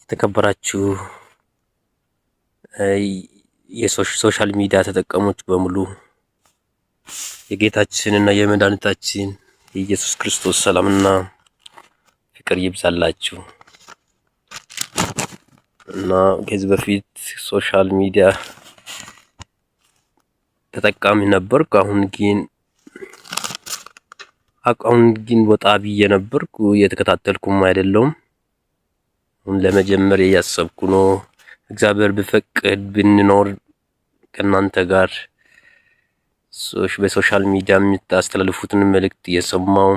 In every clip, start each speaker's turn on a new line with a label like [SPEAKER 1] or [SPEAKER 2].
[SPEAKER 1] የተከበራችሁ የሶሻል ሚዲያ ተጠቃሚዎች በሙሉ የጌታችንና የመድኃኒታችን የኢየሱስ ክርስቶስ ሰላምና ፍቅር ይብዛላችሁ እና ከዚህ በፊት ሶሻል ሚዲያ ተጠቃሚ ነበርኩ። አሁን ግን ወጣ ብዬ ነበርኩ፣ እየተከታተልኩም አይደለም። አሁን ለመጀመር እያሰብኩ ነው። እግዚአብሔር ቢፈቅድ ብንኖር ከእናንተ ጋር በሶሻል ሚዲያ የምታስተላልፉትን መልእክት እየሰማው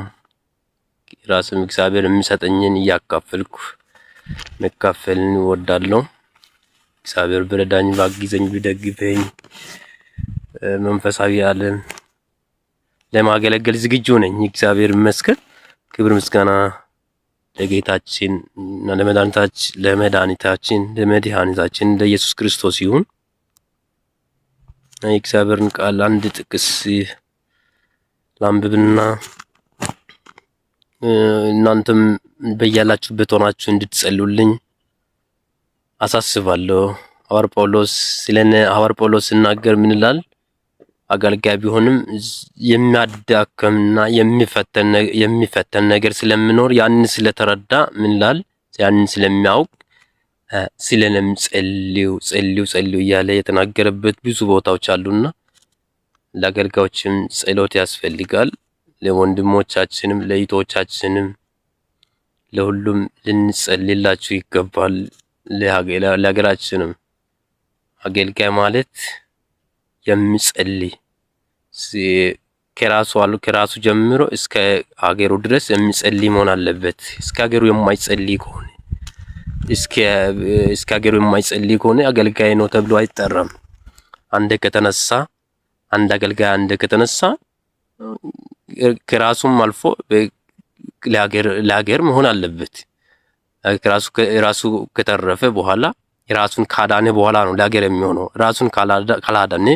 [SPEAKER 1] ራስም እግዚአብሔር የሚሰጠኝን እያካፈልኩ መካፈልን እወዳለሁ። እግዚአብሔር በረዳኝ፣ ባግዘኝ፣ ቢደግፈኝ መንፈሳዊ ዓለም ለማገለገል ዝግጁ ነኝ። እግዚአብሔር ይመስገን። ክብር ምስጋና ለጌታችን እና ለመድኃኒታችን ለኢየሱስ ክርስቶስ ይሁን። የእግዚአብሔርን ቃል አንድ ጥቅስ ላንብብና እናንተም በያላችሁበት ሆናችሁ እንድትጸልዩልኝ አሳስባለሁ። ሐዋርያ ጳውሎስ ሲናገር ምን ይላል? አገልጋይ ቢሆንም የሚያዳክምና የሚፈተን ነገር ስለሚኖር ያንን ስለተረዳ ምን ይላል? ያንን ስለሚያውቅ ስለለም ጸልዩ እያለ የተናገረበት ብዙ ቦታዎች አሉና ለአገልጋዮችም ጸሎት ያስፈልጋል። ለወንድሞቻችንም ለእህቶቻችንም ለሁሉም ልንጸልይላችሁ ይገባል። ለሀገራችንም አገልጋይ ማለት የሚጸልይ ከራሱ ጀምሮ እስከ ሀገሩ ድረስ የሚጸልይ መሆን አለበት። እስከ ሀገሩ የማይጸልይ ከሆነ አገልጋይ ነው ተብሎ አይጠራም። አንድ አገልጋይ ከተነሳ ከራሱም አልፎ ለሀገር መሆን አለበት። ራሱ ከተረፈ በኋላ ራሱን ካዳነ በኋላ ነው ለሀገር የሚሆነው። ራሱን ካላዳነ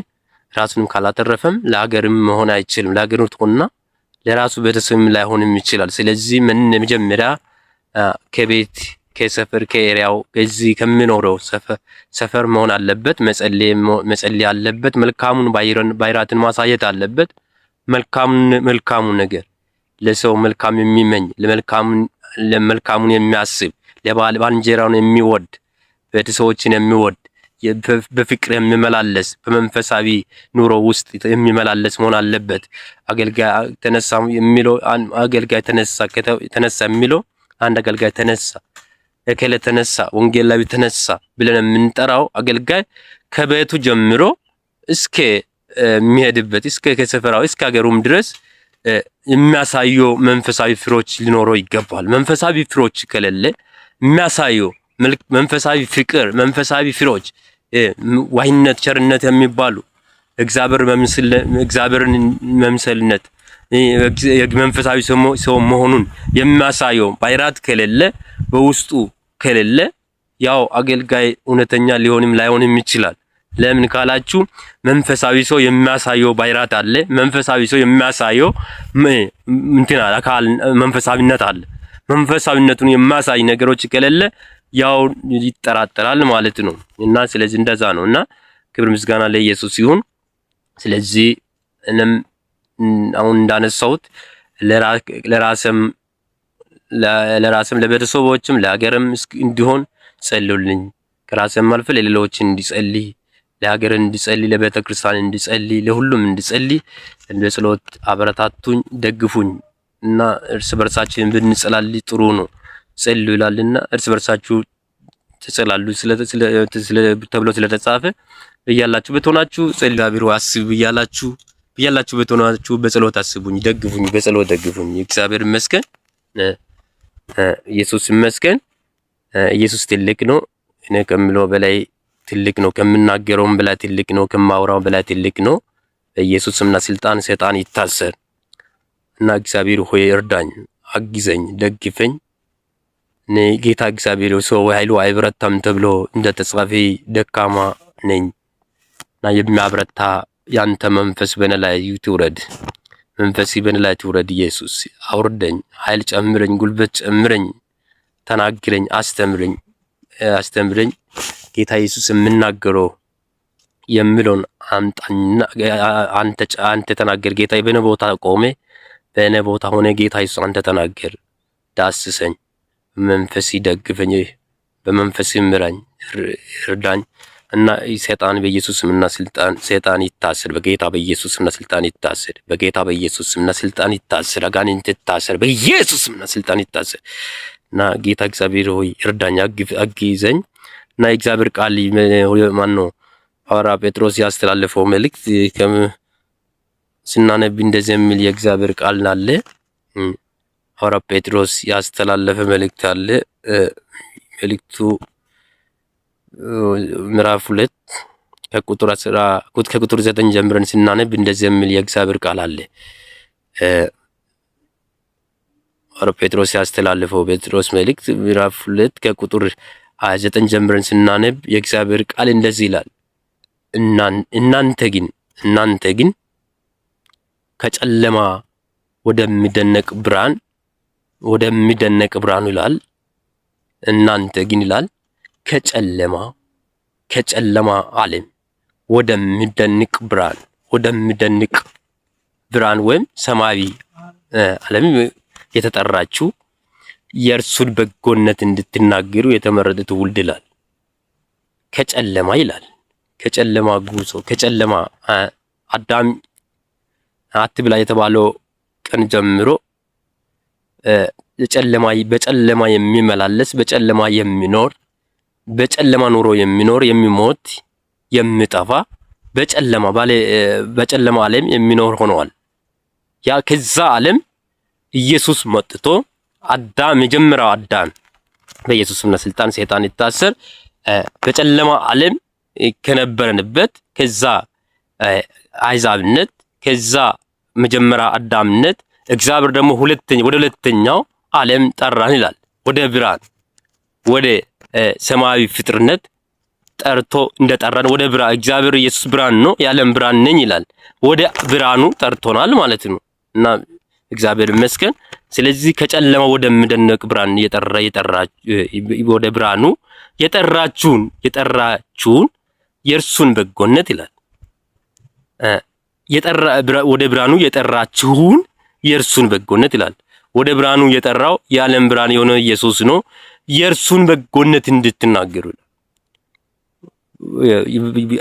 [SPEAKER 1] ራሱንም ካላተረፈም ለሀገርም መሆን አይችልም። ለሀገሩ ተቆና ለራሱ ቤተሰብም ላይሆንም ይችላል። ስለዚህ መጀመሪያ ከቤት ከሰፈር ከኤሪያው ከዚህ ከሚኖረው ሰፈር መሆን አለበት። መጸለይ አለበት። መልካሙን ባይራትን ማሳየት አለበት። መልካሙን ነገር ለሰው መልካም የሚመኝ ለመልካሙን የሚያስብ ለባልንጀራውን የሚወድ ቤተሰቦችን የሚወድ በፍቅር የሚመላለስ በመንፈሳዊ ኑሮ ውስጥ የሚመላለስ መሆን አለበት። አገልጋይ ተነሳ የሚለው አንድ አገልጋይ ተነሳ፣ እከለ ተነሳ፣ ወንጌላዊ ተነሳ ብለን የምንጠራው አገልጋይ ከቤቱ ጀምሮ እስከ የሚሄድበት እስከ ከሰፈራው እስከ ሀገሩም ድረስ የሚያሳየው መንፈሳዊ ፍሬዎች ሊኖረው ይገባል። መንፈሳዊ ፍሬዎች ከሌለ የሚያሳየው መንፈሳዊ ፍቅር፣ መንፈሳዊ ፍሬዎች ዋህነት፣ ቸርነት የሚባሉ እግዚአብሔርን መምሰልነት መንፈሳዊ ሰው መሆኑን የሚያሳየው ባይራት ከሌለ በውስጡ ከሌለ ያው አገልጋይ እውነተኛ ሊሆንም ላይሆንም ይችላል። ለምን ካላችሁ መንፈሳዊ ሰው የሚያሳየው ባይራት አለ። መንፈሳዊ ሰው የሚያሳየው መንፈሳዊነት አለ። መንፈሳዊነቱን የሚያሳይ ነገሮች ከሌለ ያው ይጠራጠራል ማለት ነው። እና ስለዚህ እንደዛ ነው። እና ክብር ምስጋና ለኢየሱስ ይሁን። ስለዚህ እኔም አሁን እንዳነሳሁት ለራስም ለቤተሰቦችም ለሀገርም እንዲሆን ጸልዩልኝ። ከራስም አልፎ ለሌሎች እንዲጸልይ፣ ለሀገር እንዲጸልይ፣ ለቤተክርስቲያን እንዲጸልይ፣ ለሁሉም እንዲጸልይ በጸሎት አበረታቱኝ፣ ደግፉኝ እና እርስ በርሳችን ብንጸልይ ጥሩ ነው። ጸልዩ ይላልና እርስ በርሳችሁ ተጸላሉ ተብሎ ስለተጻፈ በያላችሁበት ሆናችሁ እግዚአብሔር አስቡ በያላችሁበት ሆናችሁ በጸሎት አስቡኝ፣ ደግፉኝ፣ በጸሎት ደግፉኝ። እግዚአብሔር ይመስገን። ኢየሱስ ይመስገን። ኢየሱስ ትልቅ ነው። እኔ ከምለው በላይ ትልቅ ነው። ከምናገረውም በላይ ትልቅ ነው። ከማውራው በላይ ትልቅ ነው። በኢየሱስና ስልጣን ሰይጣን ይታሰር እና እግዚአብሔር ሆይ እርዳኝ፣ አግዘኝ፣ ደግፈኝ። ጌታ እግዚአብሔር ሰው ኃይሉ አይበረታም ተብሎ እንደተጻፈ ደካማ ነኝ እና የሚያበረታ ያንተ መንፈስ በእኔ ላይ ትውረድ። ኢየሱስ አውርደኝ፣ ኃይል ጨምረኝ፣ ጉልበት ጨምረኝ፣ ተናግረኝ፣ አስተምረኝ። አስተምረኝ ጌታ ኢየሱስ የምናገረው የሚለውን አምጣኝና አንተ ተናገር። ጌታ በእኔ ቦታ ቆሜ በእኔ ቦታ ሆነ ጌታ ኢየሱስ አንተ ተናገር፣ ዳስሰኝ፣ መንፈስ ይደግፈኝ፣ በመንፈስ ምራኝ፣ እርዳኝ እና ሰይጣን በኢየሱስ ስምና ስልጣን ሰይጣን ይታሰር፣ በጌታ በኢየሱስ ስምና ስልጣን ይታሰር፣ በጌታ በኢየሱስ ስምና ስልጣን ይታሰር፣ አጋንንት ይታሰር፣ በኢየሱስ ስምና ስልጣን ይታሰር እና ጌታ እግዚአብሔር ሆይ እርዳኝ፣ አግዘኝ እና እግዚአብሔር ቃል ማን ነው ሐዋርያ ጴጥሮስ ያስተላለፈው መልእክት ስናነብ እንደዚህ የሚል የእግዚአብሔር ቃል አለ። ሐዋርያ ጴጥሮስ ያስተላለፈ መልእክት አለ። መልእክቱ ምዕራፍ 2 ከቁጥር 9 ጀምረን ስናነብ እንደዚህ የሚል የእግዚአብሔር ቃል አለ። ሐዋርያ ጴጥሮስ ያስተላለፈው ጴጥሮስ መልእክት ምዕራፍ 2 ከቁጥር 9 ጀምረን ስናነብ የእግዚአብሔር ቃል እንደዚህ ይላል። እናንተ ግን ከጨለማ ወደሚደነቅ ብርሃን ይላል። እናንተ ግን ይላል ከጨለማ ዓለም ወደሚደንቅ ብርሃን ወይም ሰማያዊ ዓለም የተጠራችሁ የእርሱን በጎነት እንድትናገሩ የተመረጠ ትውልድ ይላል። ከጨለማ ይላል፣ ከጨለማ ጉዞ፣ ከጨለማ አዳም አትብላ የተባለው ቀን ጀምሮ በጨለማ የሚመላለስ በጨለማ የሚኖር በጨለማ ኑሮ የሚኖር የሚሞት የሚጠፋ በጨለማ ዓለም የሚኖር ሆነዋል። ያ ከዛ ዓለም ኢየሱስ መጥቶ የመጀመሪያው አዳም በኢየሱስና ስልጣን ሰይጣን ይታሰር በጨለማ ዓለም ከነበረንበት ከዛ አሕዛብነት ከዛ መጀመሪያ አዳምነት እግዚአብሔር ደግሞ ወደ ሁለተኛው ዓለም ጠራን ይላል። ወደ ብርሃን ወደ ሰማያዊ ፍጥርነት ጠርቶ እንደጠራን ወደ ብርሃን እግዚአብሔር ኢየሱስ ብርሃን ነው፣ የዓለም ብርሃን ነኝ ይላል። ወደ ብርሃኑ ጠርቶናል ማለት ነው እና እግዚአብሔር ይመስገን። ስለዚህ ከጨለማ ወደሚደነቅ ብርሃን ወደ ብርሃኑ የጠራችሁን የእርሱን በጎነት ይላል። ወደ ብርሃኑ የጠራችሁን የእርሱን በጎነት ይላል። ወደ ብርሃኑ የጠራው የዓለም ብርሃን የሆነው ኢየሱስ ነው። የእርሱን በጎነት እንድትናገሩ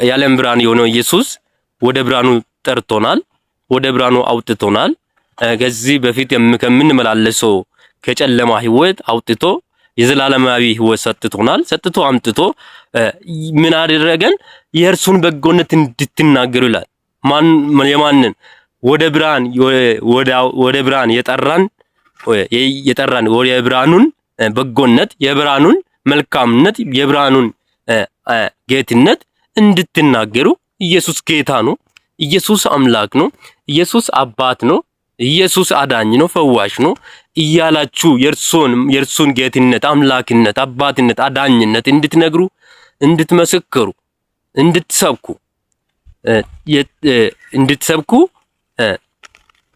[SPEAKER 1] የዓለም ብርሃን የሆነው ኢየሱስ ወደ ብርሃኑ ጠርቶናል፣ ወደ ብርሃኑ አውጥቶናል። ከዚህ በፊት ከምንመላለሰው ከጨለማ ህይወት አውጥቶ የዘላለማዊ ህይወት ሰጥቶናል። ሰጥቶ አምጥቶ ምን አደረገን? የእርሱን በጎነት እንድትናገሩ ይላል። የማንን? ወደ ብርሃን የጠራን ወደ ብርሃኑን በጎነት፣ የብርሃኑን መልካምነት፣ የብርሃኑን ጌትነት እንድትናገሩ። ኢየሱስ ጌታ ነው። ኢየሱስ አምላክ ነው። ኢየሱስ አባት ነው። ኢየሱስ አዳኝ ነው፣ ፈዋሽ ነው እያላችሁ የእርሱን ጌትነት፣ አምላክነት፣ አባትነት፣ አዳኝነት እንድትነግሩ፣ እንድትመሰክሩ፣ እንድትሰብኩ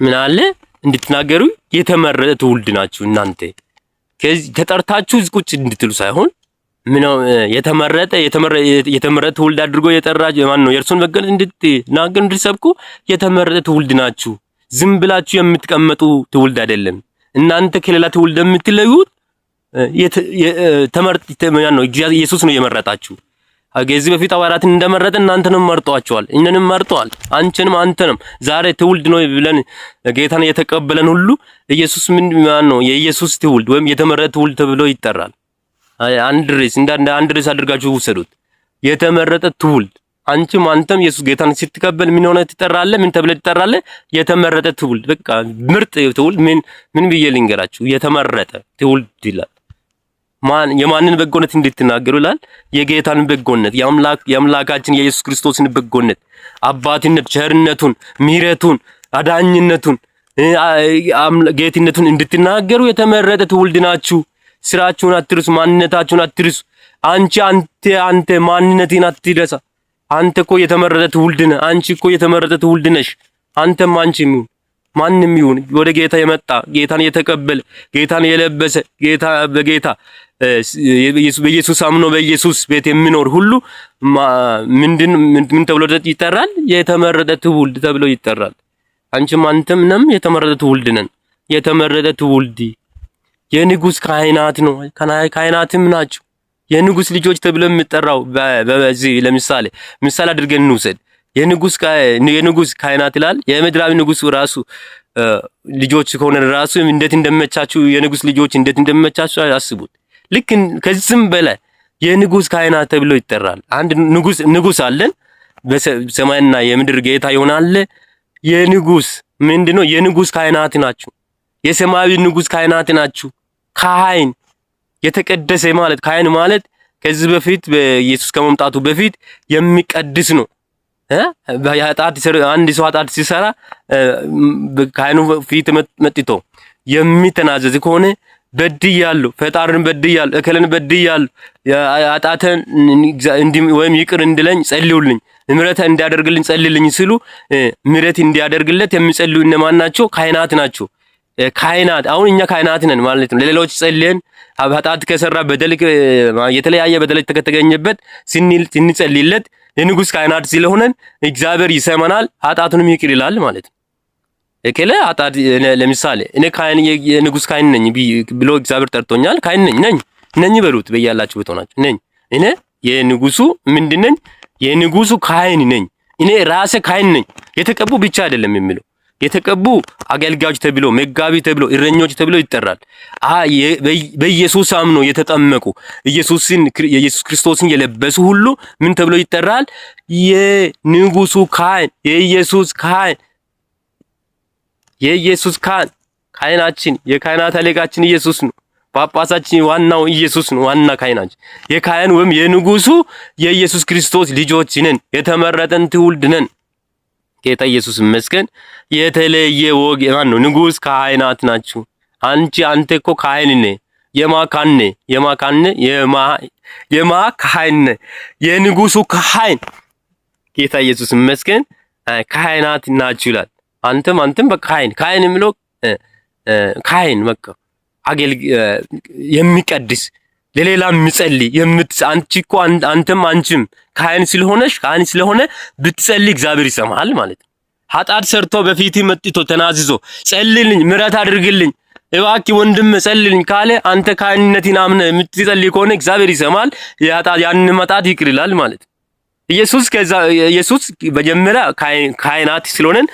[SPEAKER 1] ምን አለ እንድትናገሩ የተመረጠ ትውልድ ናችሁ። እናንተ ተጠርታችሁ ቁጭ እንድትሉ ሳይሆን የተመረጠ ትውልድ አድርጎ የጠራችሁ ማን ነው? የእርሱን በጎነት እንድትናገሩ፣ እንድትሰብኩ የተመረጠ ትውልድ ናችሁ። ዝም ብላችሁ የምትቀመጡ ትውልድ አይደለም። እናንተ ከሌላ ትውልድ የምትለዩት ኢየሱስ ነው የመረጣችሁ። ከዚህ በፊት ሐዋርያትን እንደመረጠ እናንተንም መርጧቸዋል፣ እኛንም መርጧል፣ አንቺንም አንተንም። ዛሬ ትውልድ ነው ብለን ጌታን የተቀበለን ሁሉ ኢየሱስ ማን ነው? የኢየሱስ ትውልድ ወይም የተመረጠ ትውልድ ተብሎ ይጠራል። አንድ ርዕስ አድርጋችሁ ውሰዱት። የተመረጠ ትውልድ። አንቺም አንተም ኢየሱስ ጌታን ስትቀበል ምን ሆነ ትጠራለህ? ምን ተብለህ ትጠራለህ? የተመረጠ ትውልድ። በቃ ምርጥ ትውልድ። ምን ብዬ ልንገራችሁ? የተመረጠ ትውልድ ይላል። የማንን በጎነት እንድትናገሩ ይላል? የጌታን በጎነት፣ የአምላካችን የኢየሱስ ክርስቶስን በጎነት፣ አባትነት፣ ቸርነቱን፣ ምሕረቱን፣ አዳኝነቱን፣ ጌትነቱን እንድትናገሩ የተመረጠ ትውልድ ናችሁ። ስራችሁን አትርሱ፣ ማንነታችሁን አትርሱ። አንተ ማንነትን አትረሳ። አንተ እኮ የተመረጠ ትውልድ ነህ። አንቺ እኮ የተመረጠ ትውልድ ነሽ። አንተም አንቺም ይሁን ማንም ይሁን ወደ ጌታ የመጣ ጌታን የተቀበለ ጌታን የለበሰ በጌታ በኢየሱስ አምኖ በኢየሱስ ቤት የሚኖር ሁሉ ምን ተብሎ ይጠራል? የተመረጠ ትውልድ ተብሎ ይጠራል። አንቺም አንተም የተመረጠ ትውልድ ነን። የተመረጠ ትውልድ የንጉስ ካህናት ነው። ካህናትም ናቸው። የንጉስ ልጆች ተብሎ የሚጠራው በዚህ ለምሳሌ አድርገን እንውሰድ። የንጉስ ካህናት ይላል። የምድራዊ ንጉስ ራሱ ልጆች ከሆነ ራሱ እንዴት እንደመቻችሁ የንጉስ ልጆች እንዴት እንደመቻችሁ አስቡት። ልክ ከዚህም በላይ የንጉስ ካህናት ተብሎ ይጠራል። አንድ ንጉስ አለን። በሰማይና የምድር ጌታ ይሆናል። የንጉስ ምንድነው? የንጉስ ካህናት ናችሁ። የሰማያዊ ንጉስ ካህናት ናችሁ። ካህን የተቀደሰ ማለት ካህን ማለት ከዚህ በፊት በኢየሱስ ከመምጣቱ በፊት የሚቀድስ ነው። አንድ ሰው ኃጢአት ሲሰራ ካህኑ ፊት መጥቶ የሚተናዘዝ ከሆነ በድያለሁ፣ ፈጣሪን በድያለሁ፣ እከለን በድያለሁ፣ ኃጢአቴን ወይም ይቅር እንድለኝ ጸልዩልኝ፣ ምሕረት እንዲያደርግልኝ ጸልዩልኝ ሲሉ ምሕረት እንዲያደርግለት የሚጸልዩ እነማን ናቸው? ካህናት ናቸው። ካህናት አሁን እኛ ካህናት ነን ማለት ነው። ለሌሎች ጸልየን ኃጢአት ከሰራ የተለያየ በደል ከተገኘበት ስንጸልይለት የንጉስ ካህናት ስለሆነን እግዚአብሔር ይሰማናል፣ ኃጢአቱንም ይቅር ይላል ማለት ነው። እከለ ኃጢአት ለምሳሌ እኔ ካህን የንጉስ ካህን ነኝ ብሎ እግዚአብሔር ጠርቶኛል። ካህን ነኝ በሉት በያላችሁ ቦታናችሁ ነኝ። እኔ የንጉሱ ምንድነኝ? የንጉሱ ካህን ነኝ። እኔ ራሴ ካህን ነኝ። የተቀቡ ብቻ አይደለም የሚለው የተቀቡ አገልጋዮች ተብሎ መጋቢ ተብሎ እረኞች ተብሎ ይጠራል። በኢየሱስ አምኖ የተጠመቁ ኢየሱስ ክርስቶስን የለበሱ ሁሉ ምን ተብሎ ይጠራል? የንጉሱ ካህን የኢየሱስ ካህን ካህናችን የካህናት አለቃችን ኢየሱስ ነው። ጳጳሳችን ዋናው ኢየሱስ ነው። ዋና ካህናችን የካህን ወይም የንጉሱ የኢየሱስ ክርስቶስ ልጆች ነን። የተመረጠን ትውልድ ነን። ጌታ ኢየሱስ ይመስገን። የተለየ ወግ ነው። ንጉስ ካህናት ናችሁ። አንተ እኮ ካህን ነህ። የማ ካህን የንጉሱ ካህን ጌታ ኢየሱስ ይመስገን። ካህናት ናችሁ ይላል። አንተም ካህን የሚለው ካህን በቃ የሚቀድስ ለሌላ የሚጸልይ አንቺ እኮ አንቺም ካህን ስለሆነ ብትጸልይ እግዚአብሔር ይሰማል ማለት ነው። ኃጢአት ሰርቶ በፊት መጥቶ ተናዝዞ ጸልይልኝ፣ ምሕረት አድርግልኝ፣ እባክህ ወንድም ጸልይልኝ ካለ አንተ ካህንነትን አምነህ የምትጸልይ ከሆነ እግዚአብሔር ይሰማል፣ ያንን ኃጢአት ይቅር ይላል ማለት ነው። ኢየሱስ መጀመሪያ ካህናት ስለሆነን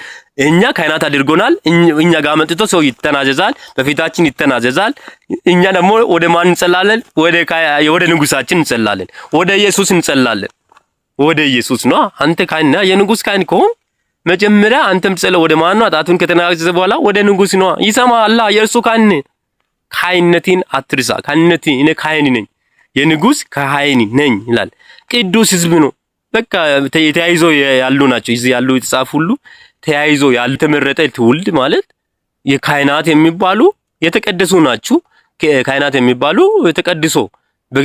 [SPEAKER 1] እኛ ካህናት አድርጎናል። እኛ ጋር መጥቶ ሰው ይተናዘዛል፣ በፊታችን ይተናዘዛል። እኛ ደግሞ ወደ ማን እንጸላለን? ወደ ንጉሳችን እንጸላለን፣ ወደ ኢየሱስ እንጸላለን። ወደ ኢየሱስ ነው። አንተ ካህን የንጉስ ካህን ከሆን መጀመሪያ አንተም ትጸልይ ወደ ማን ነው? ኃጢአቱን ከተናዘዘ በኋላ ወደ ንጉስ ነው። ይሰማል። የእርሱ ካህን ካህንነትን አትርሳ። እኔ ካህን ነኝ፣ የንጉስ ካህን ነኝ ይላል። ቅዱስ ሕዝብ ነው። በቃ ተያይዞ ያሉ ናቸው። እዚህ ያሉ የተጻፉ ሁሉ ተያይዞ ያልተመረጠ ትውልድ ማለት የካህናት የሚባሉ የተቀደሱ ናቸው። ካህናት የሚባሉ የተቀድሶ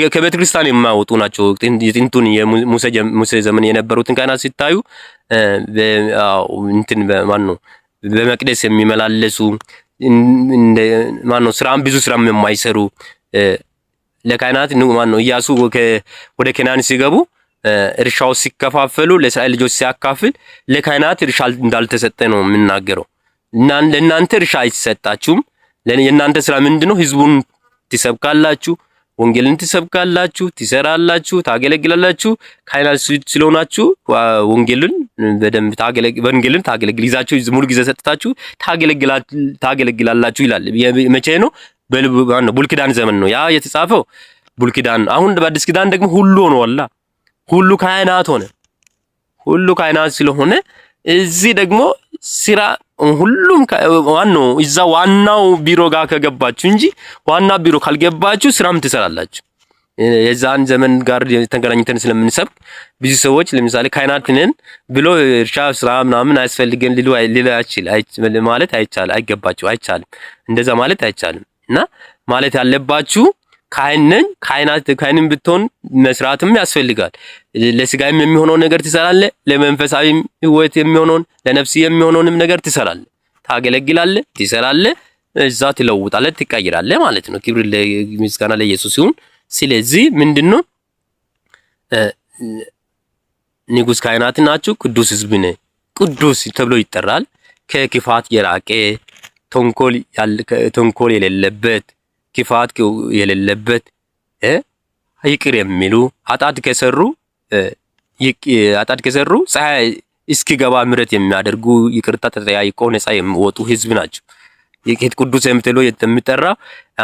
[SPEAKER 1] ከቤተ ክርስቲያን የማይወጡ ናቸው። የጥንቱን የሙሴ ዘመን የነበሩትን ካህናት ሲታዩ በመቅደስ የሚመላለሱ ብዙ ስራም የማይሰሩ ለካህናት ኢያሱ ወደ ከነዓን ሲገቡ እርሻው ሲከፋፈሉ ለእስራኤል ልጆች ሲያካፍል ለካህናት እርሻ እንዳልተሰጠ ነው የምናገረው። ለእናንተ እርሻ አይሰጣችሁም። የእናንተ ስራ ምንድነው? ህዝቡን ትሰብካላችሁ፣ ወንጌልን ትሰብካላችሁ፣ ትሰራላችሁ፣ ታገለግላላችሁ። ካህናት ስለሆናችሁ ወንጌልን በደንብ ታገለግላላችሁ፣ ሙሉ ጊዜ ሰጥታችሁ ታገለግላላችሁ ይላል። መቼ ነው? ብሉይ ኪዳን ዘመን ነው ያ የተጻፈው። ብሉይ ኪዳን። አሁን በአዲስ ኪዳን ደግሞ ሁሉ ሆነዋል። ሁሉ ካህናት ሆነ። ሁሉ ካህናት ስለሆነ እዚህ ደግሞ ስራ ሁሉም ዋናው ቢሮ ጋር ከገባችሁ እንጂ ዋና ቢሮ ካልገባችሁ ስራም ትሰራላችሁ። የዛን ዘመን ጋር ተገናኝተን ስለምንሰብክ ብዙ ሰዎች ለምሳሌ ካህናት ነን ብሎ እርሻ ስራ ምናምን አያስፈልግም ማለት አይቻልም። እንደዛ ማለት አይቻልም። እና ማለት ያለባችሁ ካህንም ብትሆን መስራትም ያስፈልጋል። ለስጋም የሚሆነው ነገር ትሰራለህ፣ ለመንፈሳዊም ህይወት የሚሆነውን ለነፍስ የሚሆነውንም ነገር ትሰራለህ፣ ታገለግላለህ፣ ትሰራለህ። እዛ ትለውጣለህ፣ ትቀይራለህ ማለት ነው። ክብር ምስጋና ለኢየሱስ ይሁን። ስለዚህ ምንድነው ንጉሥ ካህናት ናችሁ፣ ቅዱስ ሕዝብ ነህ። ቅዱስ ተብሎ ይጠራል። ከክፋት የራቀ ተንኮል የሌለበት ክፋት የሌለበት ይቅር የሚሉ ኃጢአት ከሰሩ ፀሐይ እስኪገባ ምሕረት የሚያደርጉ ይቅርታ ተጠያይቀው ነፃ የሚወጡ ሕዝብ ናቸው። ቅዱስ ተብሎ የሚጠራ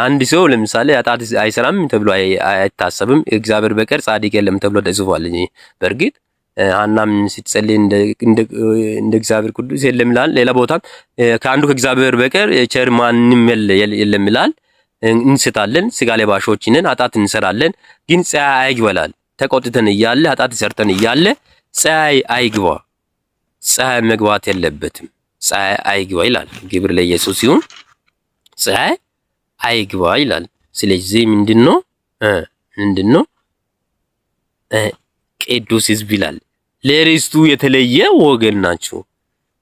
[SPEAKER 1] አንድ ሰው ለምሳሌ ኃጢአት አይሰራም ተብሎ አይታሰብም። እግዚአብሔር በቀር ጻድቅ የለም ተብሎ ተጽፏል። በእርግጥ ሐናም ስትጸልይ እንደ እግዚአብሔር ቅዱስ የለም ይላል። ሌላ ቦታም ከአንዱ ከእግዚአብሔር በቀር ቸር ማንም የለም ይላል። እንስታለን፣ ስጋ ለባሾች ነን፣ ኃጢአት እንሰራለን። ግን ፀሐይ አይግባ ይላል። ተቆጥተን እያለ ኃጢአት ሰርተን እያለ ፀሐይ አይግባ፣ ፀሐይ መግባት የለበትም። ፀሐይ አይግባ ይላል። ክብር ለኢየሱስ ይሁን። ፀሐይ አይግባ ይላል። ስለዚህ ምንድነው ቅዱስ ሕዝብ ይላል። ለርስቱ የተለየ ወገን ናቸው።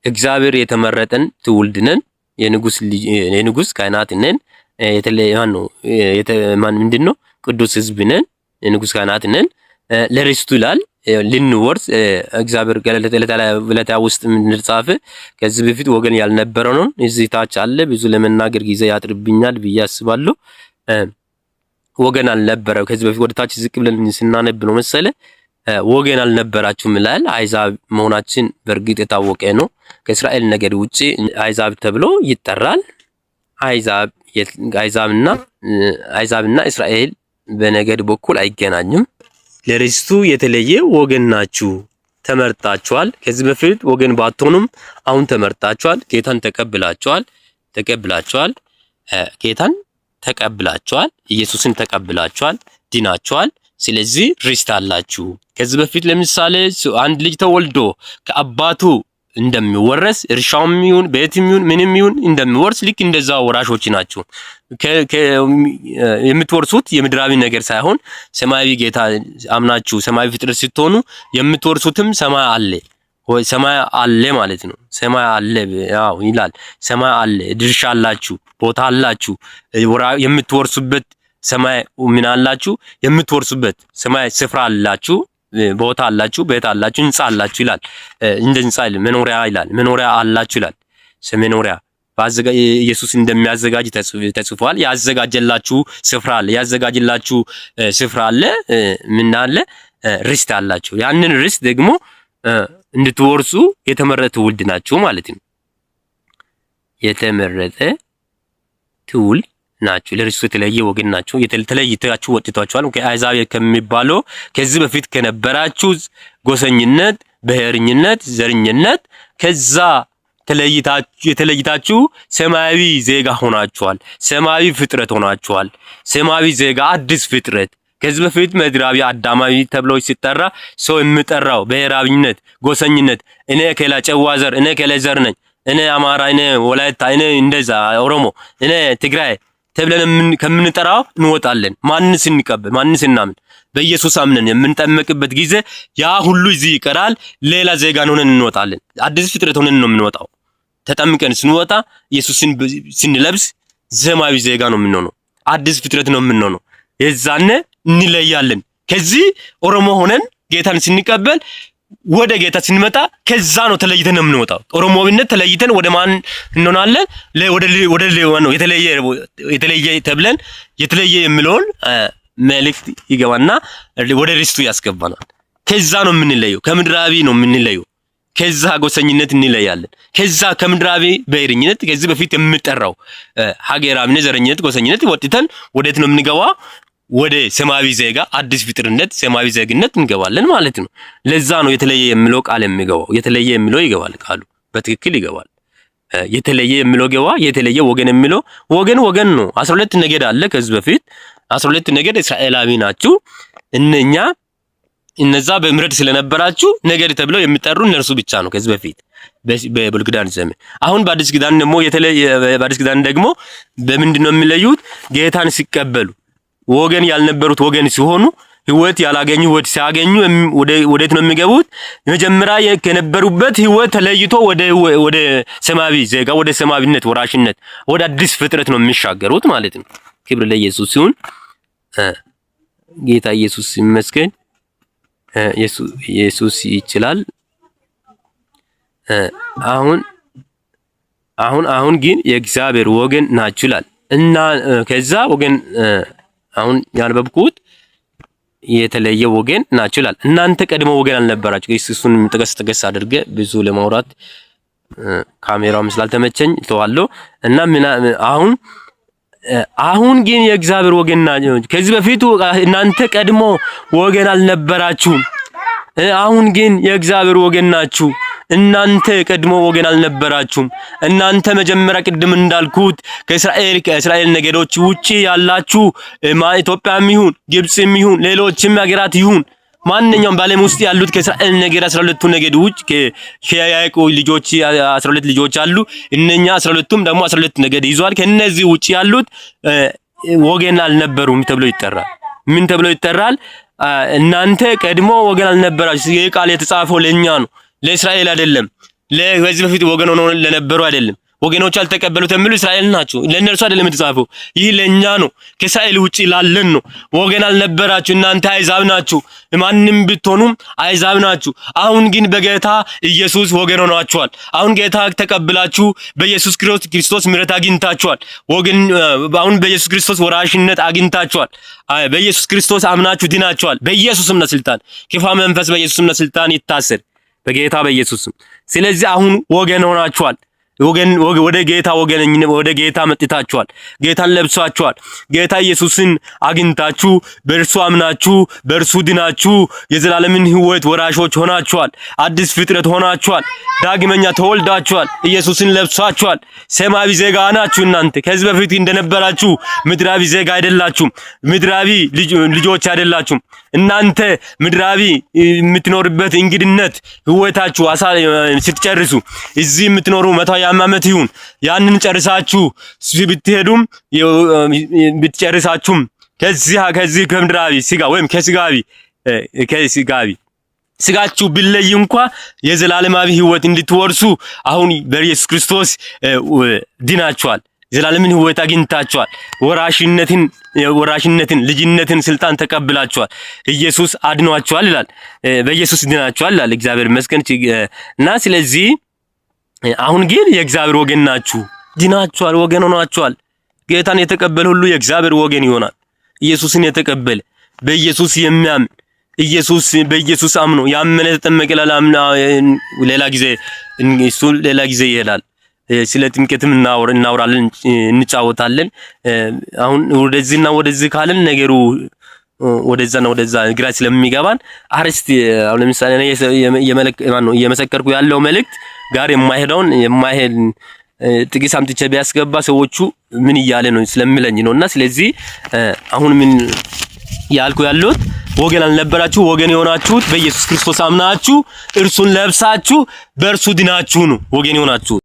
[SPEAKER 1] እግዚአብሔር የተመረጠን ትውልድ ነን። የንጉሥ ካህናት ነን። የተለየ ነው። ምንድነው ቅዱስ ሕዝብ ነን፣ የንጉሥ ካህናት ነን። ለርስቱ ይላል ልንወርስ እግዚአብሔር ገለታ ውስጥ ምንጻፈ ከዚህ በፊት ወገን ያልነበረው ነው። እዚህ ታች አለ። ብዙ ለመናገር ጊዜ ያጥርብኛል ብዬ አስባለሁ። ወገን አልነበረው። ከዚህ በፊት ወደ ታች ዝቅ ብለን ስናነብ ነው መሰለ ወገን አልነበራችሁም ይላል። አይዛብ መሆናችን በእርግጥ የታወቀ ነው። ከእስራኤል ነገድ ውጪ አይዛብ ተብሎ ይጠራል። አይዛብና እስራኤል በነገድ በኩል አይገናኝም። ለርስቱ የተለየ ወገን ናችሁ፣ ተመርጣችኋል። ከዚህ በፊት ወገን ባትሆኑም አሁን ተመርጣችኋል። ጌታን ተቀብላችኋል። ጌታን ተቀብላችኋል። ኢየሱስን ተቀብላችኋል፣ ድናችኋል። ስለዚህ ርስት አላችሁ። ከዚህ በፊት ለምሳሌ አንድ ልጅ ተወልዶ ከአባቱ እንደሚወረስ እርሻውም ይሁን ቤትም ይሁን ምንም ይሁን እንደሚወርስ ልክ እንደዛ ወራሾች ናቸው። የምትወርሱት የምድራዊ ነገር ሳይሆን ሰማያዊ ጌታ አምናችሁ ሰማያዊ ፍጥረት ስትሆኑ የምትወርሱትም ሰማይ አለ ማለት ነው። ሰማይ አለ ያው ይላል። ሰማይ አለ፣ ድርሻ አላችሁ፣ ቦታ አላችሁ። የምትወርሱበት ሰማይ ምን አላችሁ? የምትወርሱበት ሰማይ ስፍራ አላችሁ፣ ቦታ አላችሁ፣ ቤት አላችሁ፣ ህንጻ አላችሁ ይላል። እንደ ህንጻ መኖሪያ ይላል። መኖሪያ አላችሁ ይላል። መኖሪያ ኢየሱስ እንደሚያዘጋጅ ተጽፏል። ያዘጋጀላችሁ ስፍራ አለ። ያዘጋጀላችሁ ስፍራ አለ። ምን አለ? ርስት አላችሁ። ያንን ርስት ደግሞ እንድትወርሱ የተመረጠ ትውልድ ናችሁ ማለት ነው። የተመረጠ ትውልድ ናችሁ። ለርስቱ የተለየ ወገን ናችሁ። ተለይታችሁ ወጥታችኋል ከአሕዛብ ከሚባለው ከዚህ በፊት ከነበራችሁ ጎሰኝነት፣ ብሔርኝነት፣ ዘርኝነት ከዛ የተለይታችሁ ሰማያዊ ዜጋ ሆናችኋል። ሰማያዊ ፍጥረት ሆናችኋል። ሰማያዊ ዜጋ፣ አዲስ ፍጥረት። ከዚህ በፊት ምድራዊ አዳማዊ ተብሎ ሲጠራ ሰው የሚጠራው ብሔራዊነት፣ ጎሰኝነት፣ እኔ ከላ ጨዋ ዘር፣ እኔ ከላ ዘር ነኝ፣ እኔ አማራ፣ እኔ ወላይታ፣ እኔ እንደዛ ኦሮሞ፣ እኔ ትግራይ ተብለን ከምንጠራው እንወጣለን። ማንን ስንቀበል፣ ማንን ስናምን፣ በኢየሱስ አምነን የምንጠመቅበት ጊዜ ያ ሁሉ እዚህ ይቀራል። ሌላ ዜጋ ሆነን እንወጣለን። አዲስ ፍጥረት ሆነን ነው የምንወጣው። ተጠምቀን ስንወጣ ኢየሱስን ስንለብስ ሰማያዊ ዜጋ ነው የምንሆነው። አዲስ ፍጥረት ነው የምንሆነው። የዛነ እንለያለን። ከዚህ ኦሮሞ ሆነን ጌታን ስንቀበል ወደ ጌታ ስንመጣ ከዛ ነው ተለይተን ነው የምንወጣው። ኦሮሞዊነት ተለይተን ወደ ማን እንሆናለን? ወደ ነው የተለየ ተብለን የተለየ የሚለውን መልእክት ይገባና ወደ ርስቱ ያስገባናል። ከዛ ነው የምንለየው። ከምድራዊ ነው የምንለየው። ከዛ ጎሰኝነት እንለያለን። ከዛ ከምድራዊ ብሔርኝነት ከዚህ በፊት የምጠራው ሀገራዊነት፣ ዘረኝነት፣ ጎሰኝነት ወጥተን ወዴት ነው የምንገባው? ወደ ሰማያዊ ዜጋ፣ አዲስ ፍጥርነት፣ ሰማያዊ ዜግነት እንገባለን ማለት ነው። ለዛ ነው የተለየ የሚለው ቃል የሚገባው። የተለየ የሚለው ይገባል፣ ቃሉ በትክክል ይገባል። የተለየ የሚለው ገባ። የተለየ ወገን የሚለው ወገን ነው። 12 ነገድ አለ። ከዚህ በፊት 12 ነገድ እስራኤላዊ ናችሁ። እነዛ በምድር ስለነበራችሁ ነገድ ተብለው የሚጠሩ እነርሱ ብቻ ነው ከዚህ በፊት በብሉይ ኪዳን ዘመን። አሁን በአዲስ ኪዳን ደግሞ በአዲስ ኪዳን ደግሞ በምንድን ነው የሚለዩት? ጌታን ሲቀበሉ ወገን ያልነበሩት ወገን ሲሆኑ ህይወት ያላገኙ ህይወት ሲያገኙ ወዴት ነው የሚገቡት? መጀመሪያ ከነበሩበት ህይወት ተለይቶ ወደ ሰማያዊ ዜጋ ወደ ሰማያዊነት ወራሽነት ወደ አዲስ ፍጥረት ነው የሚሻገሩት ማለት ነው። ክብር ለኢየሱስ ይሁን። ጌታ ኢየሱስ ይመስገን። ኢየሱስ ይችላል። አሁን ግን የእግዚአብሔር ወገን ናችሁ ይላል እና ከዛ ወገን አሁን ያነበብኩት የተለየ ወገን ናችሁ ይላል። እናንተ ቀድሞ ወገን አልነበራችሁ። እሱን ጠቀስ አድርገ ብዙ ለማውራት ካሜራው ስላልተመቸኝ ተዋለው እና አሁን ግን የእግዚአብሔር ወገን ናችሁ። ከዚህ በፊት እናንተ ቀድሞ ወገን አልነበራችሁም። አሁን ግን የእግዚአብሔር ወገን ናችሁ። እናንተ ቀድሞ ወገን አልነበራችሁም። እናንተ መጀመሪያ ቅድም እንዳልኩት ከእስራኤል ነገዶች ውጪ ያላችሁ ኢትዮጵያም ይሁን ግብጽም ይሁን ሌሎችም ሀገራት ይሁን ማንኛውም በዓለም ውስጥ ያሉት ከእስራኤል ነገድ 12ቱ ነገድ ውጭ ከያዕቆብ ልጆች 12 ልጆች አሉ። እነኛ 12ቱም ደግሞ 12 ነገድ ይዟል። ከነዚህ ውጪ ያሉት ወገን አልነበሩም ተብሎ ይጠራል። ምን ተብሎ ይጠራል? እናንተ ቀድሞ ወገን አልነበራችሁ። ይህ ቃል የተጻፈው ለኛ ነው፣ ለእስራኤል አይደለም። ለዚህ በፊት ወገን ሆኖ ለነበሩ አይደለም። ወገኖች አልተቀበሉት የሚሉ እስራኤል ናቸው። ለእነርሱ አይደለም የተጻፈው። ይህ ለኛ ነው፣ ከእስራኤል ውጪ ላለን ነው። ወገን አልነበራችሁ፣ እናንተ አሕዛብ ናችሁ። ማንም ብትሆኑም አሕዛብ ናችሁ። አሁን ግን በጌታ ኢየሱስ ወገን ሆናችኋል። አሁን ጌታ ተቀብላችሁ በኢየሱስ ክርስቶስ ምሕረት አግኝታችኋል። አሁን በኢየሱስ ክርስቶስ ወራሽነት አግኝታችኋል። በኢየሱስ ክርስቶስ አምናችሁ ድናችኋል። በኢየሱስም ስልጣን ክፉ መንፈስ በኢየሱስም ስልጣን ይታሰር በጌታ በኢየሱስም። ስለዚህ አሁን ወገን ሆናችኋል። ወደ ጌታ ወደ ጌታ መጥታችኋል። ጌታን ለብሳችኋል። ጌታ ኢየሱስን አግኝታችሁ በእርሱ አምናችሁ በእርሱ ድናችሁ የዘላለምን ሕይወት ወራሾች ሆናችኋል። አዲስ ፍጥረት ሆናችኋል። ዳግመኛ ተወልዳችኋል። ኢየሱስን ለብሳችኋል። ሰማያዊ ዜጋ ናችሁ። እናንተ ከዚህ በፊት እንደነበራችሁ ምድራዊ ዜጋ አይደላችሁም። ምድራዊ ልጆች አይደላችሁም። እናንተ ምድራዊ የምትኖርበት እንግድነት ሕይወታችሁ ስትጨርሱ እዚህ የምትኖሩ 120 ዓመት ይሁን ያንን ጨርሳችሁ ብትሄዱም ብትጨርሳችሁም ከዚህ ከምድራዊ ስጋ ወይም ከስጋዊ ስጋችሁ ቢለይ እንኳን የዘላለማዊ ሕይወት እንድትወርሱ አሁን በኢየሱስ ክርስቶስ ድናችኋል። የዘላለምን ሕይወት አግኝታችኋል። ወራሽነትን ልጅነትን ስልጣን ተቀብላችኋል። ኢየሱስ አድኗችኋል ይላል። በኢየሱስ ድናችኋል ይላል። እግዚአብሔር ይመስገን እና ስለዚህ አሁን ግን የእግዚአብሔር ወገን ናችሁ። ድናችኋል፣ ወገን ሆናችኋል። ጌታን የተቀበለ ሁሉ የእግዚአብሔር ወገን ይሆናል። ኢየሱስን የተቀበለ በኢየሱስ የሚያምን በኢየሱስ አምኖ ያመነ ተጠመቀ ሌላ ጊዜ ይሄዳል። ስለ ጥምቀትም እናወራለን፣ እንጫወታለን። አሁን ወደዚህና ወደዚህ ካለን ነገሩ ወደዛና ወደዛ ግራ ስለሚገባን አርስቲ አሁን ለምሳሌ እየመሰከርኩ ያለው መልእክት ጋር የማይሄድ ጥቂት አምጥቼ ቢያስገባ ሰዎቹ ምን እያለ ነው ስለሚለኝ ነውና ስለዚህ አሁን ምን ያልኩ ያለሁት ወገን አልነበራችሁ፣ ወገን የሆናችሁት በኢየሱስ ክርስቶስ አምናችሁ እርሱን ለብሳችሁ በእርሱ ድናችሁ ነው ወገን የሆናችሁት።